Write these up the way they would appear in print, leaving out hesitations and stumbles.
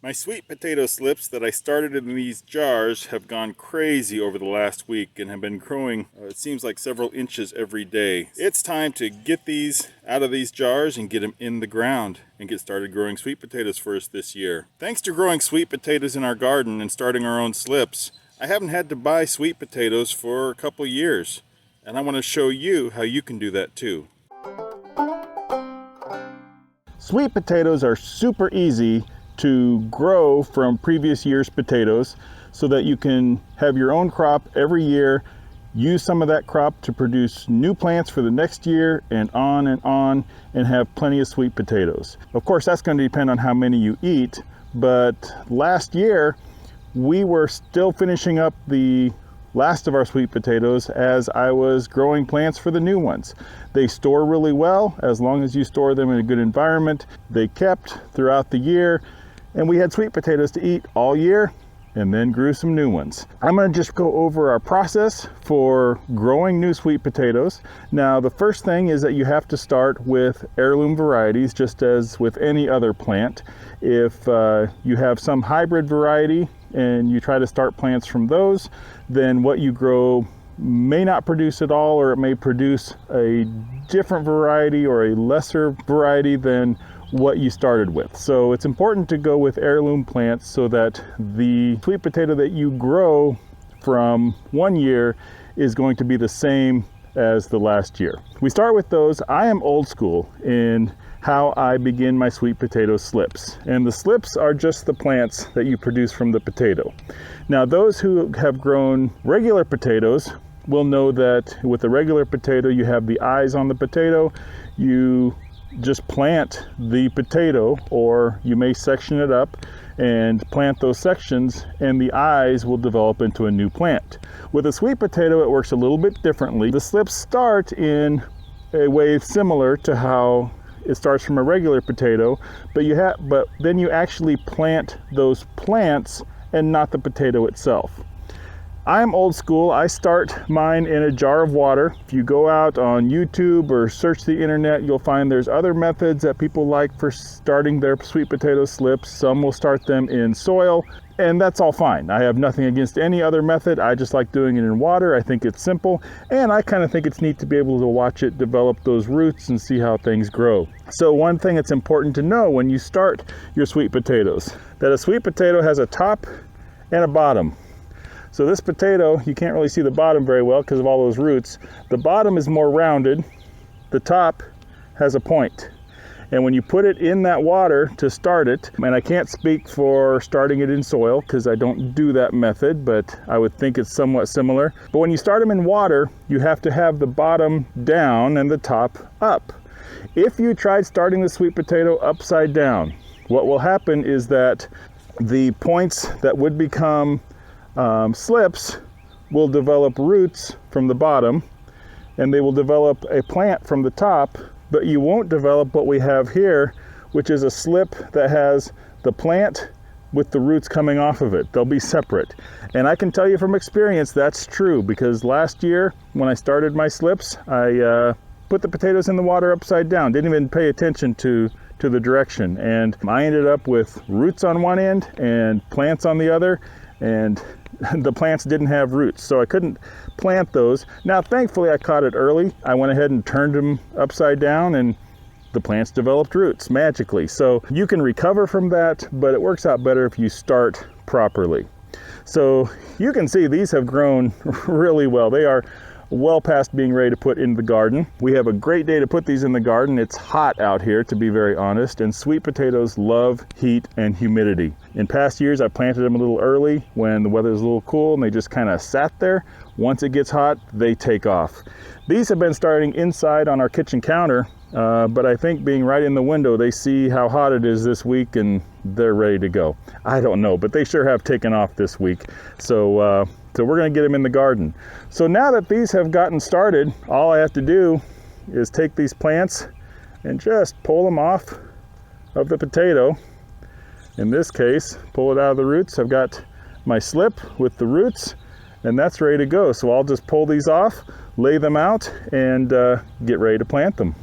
My sweet potato slips that I started in these jars have gone crazy over the last week and have been growing, it seems like several inches every day. It's time to get these out of these jars and get them in the ground and get started growing sweet potatoes for us this year. Thanks to growing sweet potatoes in our garden and starting our own slips, I haven't had to buy sweet potatoes for a couple years. And I want to show you how you can do that too. Sweet potatoes are super easy to grow from previous year's potatoes so that you can have your own crop every year, use some of that crop to produce new plants for the next year, and on, and have plenty of sweet potatoes. Of course, that's going to depend on how many you eat, but last year we were still finishing up the last of our sweet potatoes as I was growing plants for the new ones. They store really well as long as you store them in a good environment. They kept throughout the year, and we had sweet potatoes to eat all year and then grew some new ones. I'm going to just go over our process for growing new sweet potatoes. Now, the first thing is that you have to start with heirloom varieties, just as with any other plant. If you have some hybrid variety and you try to start plants from those, then what you grow may not produce at all, or it may produce a different variety or a lesser variety than what you started with. So it's important to go with heirloom plants so that the sweet potato that you grow from one year is going to be the same as the last year. We start with those. I am old school in how I begin my sweet potato slips. And the slips are just the plants that you produce from the potato. Now, those who have grown regular potatoes will know that with a regular potato, you have the eyes on the potato. You just plant the potato, or you may section it up and plant those sections, and the eyes will develop into a new plant. With a sweet potato, it works a little bit differently. The slips start in a way similar to how it starts from a regular potato, but then you actually plant those plants and not the potato itself. I'm old school. I start mine in a jar of water. If you go out on YouTube or search the internet, you'll find there's other methods that people like for starting their sweet potato slips. Some will start them in soil, and that's all fine. I have nothing against any other method. I just like doing it in water. I think it's simple, and I kind of think it's neat to be able to watch it develop those roots and see how things grow. So one thing that's important to know when you start your sweet potatoes, that a sweet potato has a top and a bottom. So this potato, you can't really see the bottom very well because of all those roots. The bottom is more rounded. The top has a point. And when you put it in that water to start it, and I can't speak for starting it in soil because I don't do that method, but I would think it's somewhat similar. But when you start them in water, you have to have the bottom down and the top up. If you tried starting the sweet potato upside down, what will happen is that the points that would become slips will develop roots from the bottom, and they will develop a plant from the top, but you won't develop what we have here, which is a slip that has the plant with the roots coming off of it. They'll be separate. And I can tell you from experience that's true, because last year when I started my slips, I put the potatoes in the water upside down, didn't even pay attention to the direction, and I ended up with roots on one end and plants on the other, and the plants didn't have roots, so I couldn't plant those. Now, thankfully, I caught it early. I went ahead and turned them upside down, and the plants developed roots magically. So you can recover from that, but it works out better if you start properly. So you can see these have grown really well. They are well past being ready to put in the garden. We have a great day to put these in the garden. It's hot out here, to be very honest, and sweet potatoes love heat and humidity. In past years, I planted them a little early when the weather was a little cool, and they just kind of sat there. Once it gets hot, they take off. These have been starting inside on our kitchen counter, but I think being right in the window, they see how hot it is this week and they're ready to go. I don't know, but they sure have taken off this week. So we're gonna get them in the garden. So now that these have gotten started, all I have to do is take these plants and just pull them off of the potato. In this case, pull it out of the roots. I've got my slip with the roots, and that's ready to go. So I'll just pull these off, lay them out, and get ready to plant them.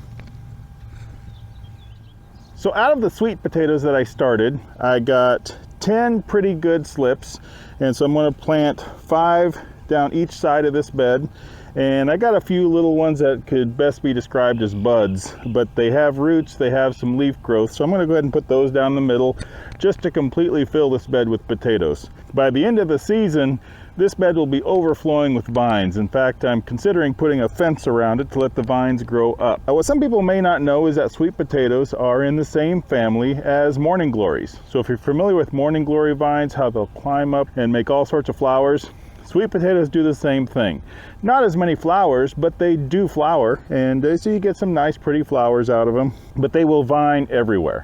So out of the sweet potatoes that I started, I got 10 pretty good slips, and so I'm going to plant 5 down each side of this bed. And I got a few little ones that could best be described as buds, but they have roots, they have some leaf growth, so I'm going to go ahead and put those down the middle just to completely fill this bed with potatoes. By the end of the season, this bed will be overflowing with vines. In fact, I'm considering putting a fence around it to let the vines grow up. What some people may not know is that sweet potatoes are in the same family as morning glories. So if you're familiar with morning glory vines, how they'll climb up and make all sorts of flowers, sweet potatoes do the same thing. Not as many flowers, but they do flower, and so you get some nice pretty flowers out of them, but they will vine everywhere.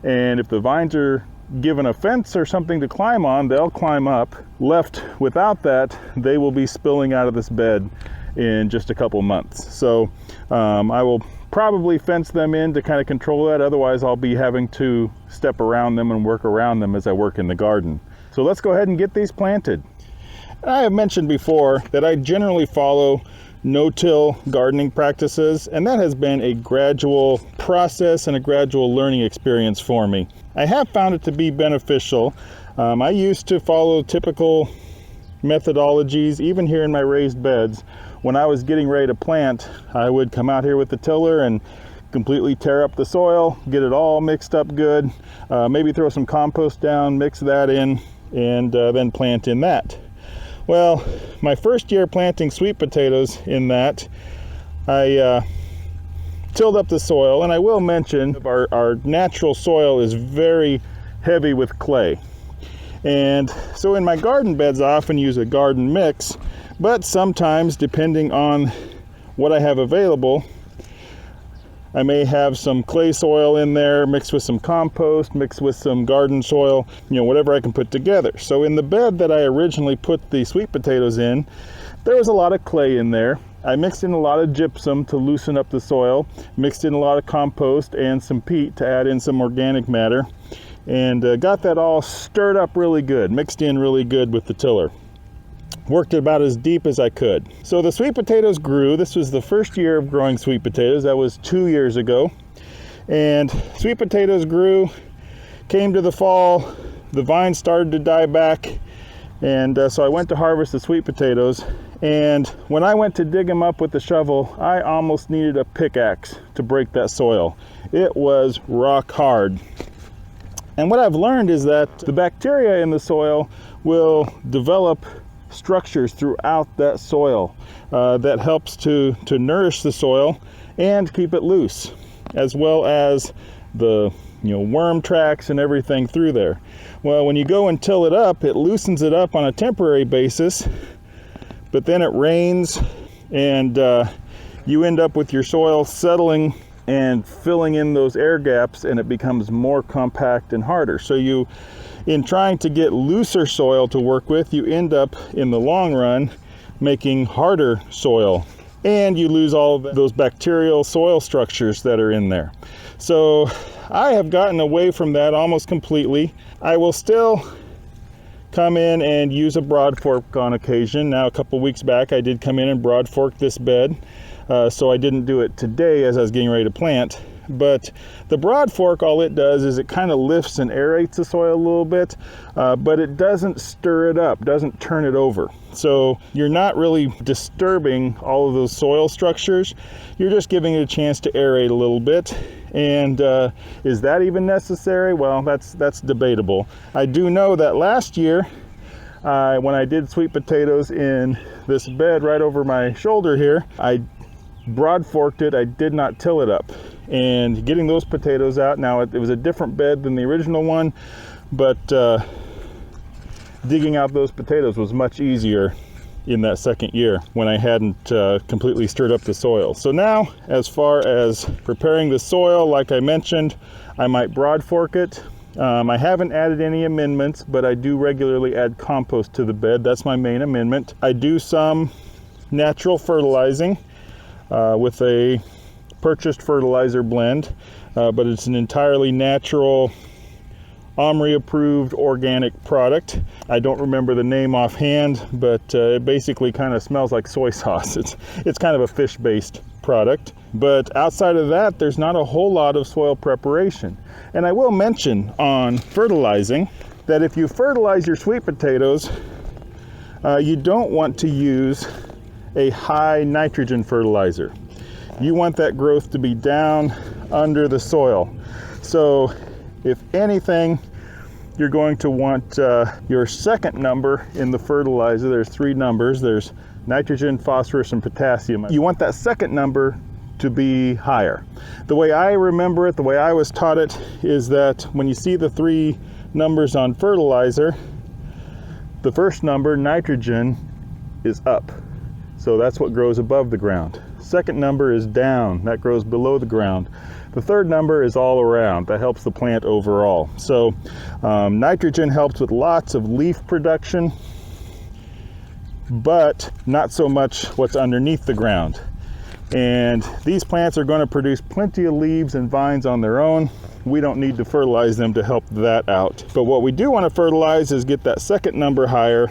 And if the vines are given a fence or something to climb on, they'll climb up. Left without that, they will be spilling out of this bed in just a couple months. So I will probably fence them in to kind of control that. Otherwise, I'll be having to step around them and work around them as I work in the garden. So let's go ahead and get these planted. I have mentioned before that I generally follow no-till gardening practices, and that has been a gradual process and a gradual learning experience for me. I have found it to be beneficial. I used to follow typical methodologies, even here in my raised beds. When I was getting ready to plant, I would come out here with the tiller and completely tear up the soil, get it all mixed up good, maybe throw some compost down, mix that in, and then plant in that. Well, my first year planting sweet potatoes in that, I tilled up the soil, and I will mention our natural soil is very heavy with clay. And so in my garden beds, I often use a garden mix, but sometimes, depending on what I have available, I may have some clay soil in there mixed with some compost, mixed with some garden soil, whatever I can put together. So in the bed that I originally put the sweet potatoes in, there was a lot of clay in there. I mixed in a lot of gypsum to loosen up the soil, mixed in a lot of compost and some peat to add in some organic matter, and got that all stirred up really good, mixed in really good with the tiller. Worked it about as deep as I could. So the sweet potatoes grew. This was the first year of growing sweet potatoes. That was 2 years ago. And sweet potatoes grew, came to the fall, the vines started to die back, and so I went to harvest the sweet potatoes. And when I went to dig them up with the shovel, I almost needed a pickaxe to break that soil. It was rock hard. And what I've learned is that the bacteria in the soil will develop structures throughout that soil that helps to nourish the soil and keep it loose, as well as the worm tracks and everything through there. Well, when you go and till it up, it loosens it up on a temporary basis, but then it rains and you end up with your soil settling and filling in those air gaps, and it becomes more compact and harder. So in trying to get looser soil to work with, you end up in the long run making harder soil, and you lose all of those bacterial soil structures that are in there. So I have gotten away from that almost completely. I will still come in and use a broad fork on occasion. Now, a couple weeks back, I did come in and broad fork this bed, so I didn't do it today as I was getting ready to plant. But the broad fork, all it does is it kind of lifts and aerates the soil a little bit, but it doesn't stir it up, doesn't turn it over. So you're not really disturbing all of those soil structures. You're just giving it a chance to aerate a little bit. And is that even necessary? Well, that's debatable. I do know that last year, when I did sweet potatoes in this bed right over my shoulder here, I broad forked it. I did not till it up. And getting those potatoes out, now it was a different bed than the original one, but digging out those potatoes was much easier in that second year when I hadn't completely stirred up the soil. So now, as far as preparing the soil, like I mentioned, I might broad fork it. I haven't added any amendments, but I do regularly add compost to the bed. That's my main amendment. I do some natural fertilizing with a purchased fertilizer blend, but it's an entirely natural, OMRI approved organic product. I don't remember the name offhand, but it basically kind of smells like soy sauce. It's kind of a fish-based product. But outside of that, there's not a whole lot of soil preparation. And I will mention on fertilizing that if you fertilize your sweet potatoes, you don't want to use a high nitrogen fertilizer. You want that growth to be down under the soil. So if anything, you're going to want your second number in the fertilizer. There's 3 numbers. There's nitrogen, phosphorus, and potassium. You want that second number to be higher. The way I remember it, the way I was taught it, is that when you see the 3 numbers on fertilizer, the first number, nitrogen, is up. So that's what grows above the ground. Second number is down. That grows below the ground. The third number is all around. That helps the plant overall. So nitrogen helps with lots of leaf production, but not so much what's underneath the ground. And these plants are going to produce plenty of leaves and vines on their own. We don't need to fertilize them to help that out. But what we do want to fertilize is get that second number higher,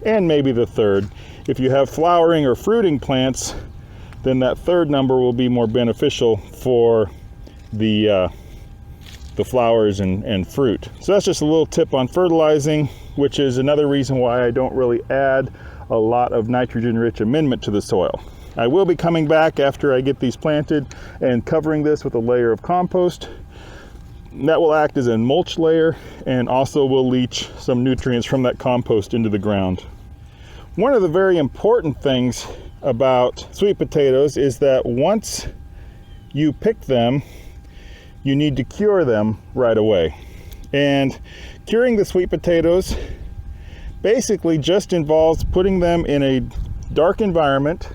and maybe the third. If you have flowering or fruiting plants, then that third number will be more beneficial for the flowers and fruit. So that's just a little tip on fertilizing, which is another reason why I don't really add a lot of nitrogen-rich amendment to the soil. I will be coming back after I get these planted and covering this with a layer of compost. That will act as a mulch layer and also will leach some nutrients from that compost into the ground. One of the very important things about sweet potatoes is that once you pick them, you need to cure them right away. And curing the sweet potatoes basically just involves putting them in a dark environment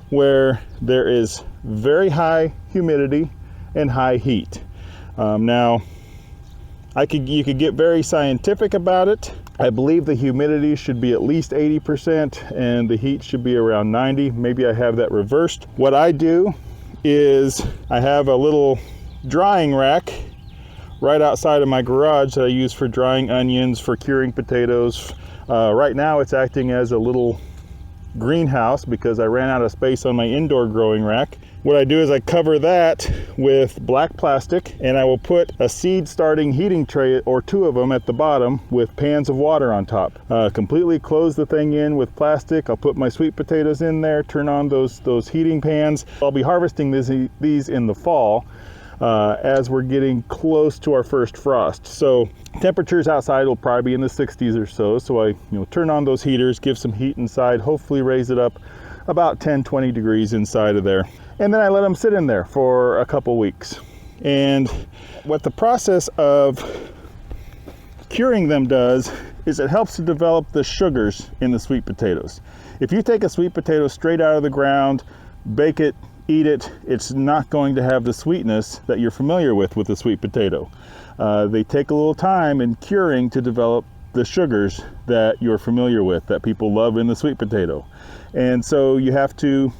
where there is very high humidity and high heat. Now, you could get very scientific about it. I believe the humidity should be at least 80% and the heat should be around 90. Maybe I have that reversed. What I do is I have a little drying rack right outside of my garage that I use for drying onions, for curing potatoes. Right now it's acting as a little greenhouse because I ran out of space on my indoor growing rack. What I do is I cover that with black plastic, and I will put a seed starting heating tray or 2 of them at the bottom with pans of water on top. Completely close the thing in with plastic. I'll put my sweet potatoes in there, turn on those heating pans. I'll be harvesting these in the fall as we're getting close to our first frost. So temperatures outside will probably be in the 60s or so. So I turn on those heaters, give some heat inside, hopefully raise it up about 10-20 degrees inside of there. And then I let them sit in there for a couple weeks. And what the process of curing them does is it helps to develop the sugars in the sweet potatoes. If you take a sweet potato straight out of the ground, bake it, eat it, it's not going to have the sweetness that you're familiar with the sweet potato. They take a little time in curing to develop the sugars that you're familiar with, that people love in the sweet potato. And so you have to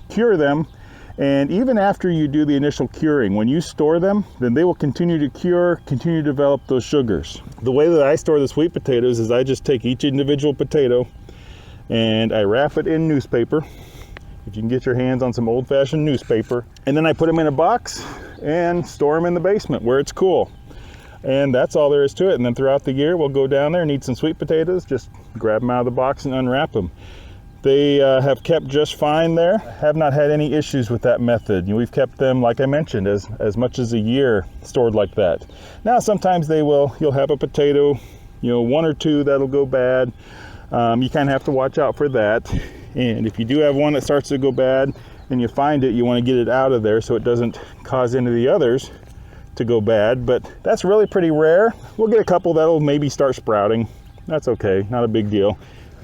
cure them. And even after you do the initial curing, when you store them, then they will continue to cure, continue to develop those sugars. The way that I store the sweet potatoes is I just take each individual potato and I wrap it in newspaper. If you can get your hands on some old-fashioned newspaper. And then I put them in a box and store them in the basement where it's cool. And that's all there is to it. And then throughout the year, we'll go down there and eat some sweet potatoes, just grab them out of the box and unwrap them. They have kept just fine there. Have not had any issues with that method. We've kept them, like I mentioned, as much as a year stored like that. Now, sometimes you'll have a potato, 1 or 2 that'll go bad. You kind of have to watch out for that. And if you do have one that starts to go bad and you find it, you want to get it out of there so it doesn't cause any of the others to go bad. But that's really pretty rare. We'll get a couple that'll maybe start sprouting. That's okay, not a big deal.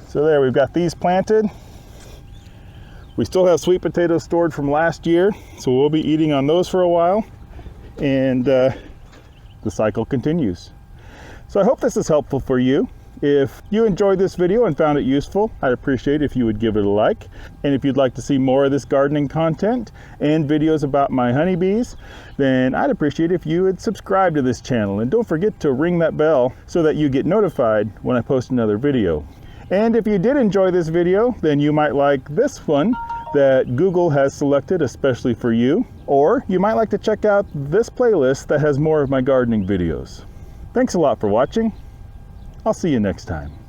So there, we've got these planted. We still have sweet potatoes stored from last year, so we'll be eating on those for a while, and the cycle continues. So I hope this is helpful for you. If you enjoyed this video and found it useful, I'd appreciate if you would give it a like. And if you'd like to see more of this gardening content and videos about my honeybees, then I'd appreciate if you would subscribe to this channel. And don't forget to ring that bell so that you get notified when I post another video. And if you did enjoy this video, then you might like this one that Google has selected especially for you. Or you might like to check out this playlist that has more of my gardening videos. Thanks a lot for watching. I'll see you next time.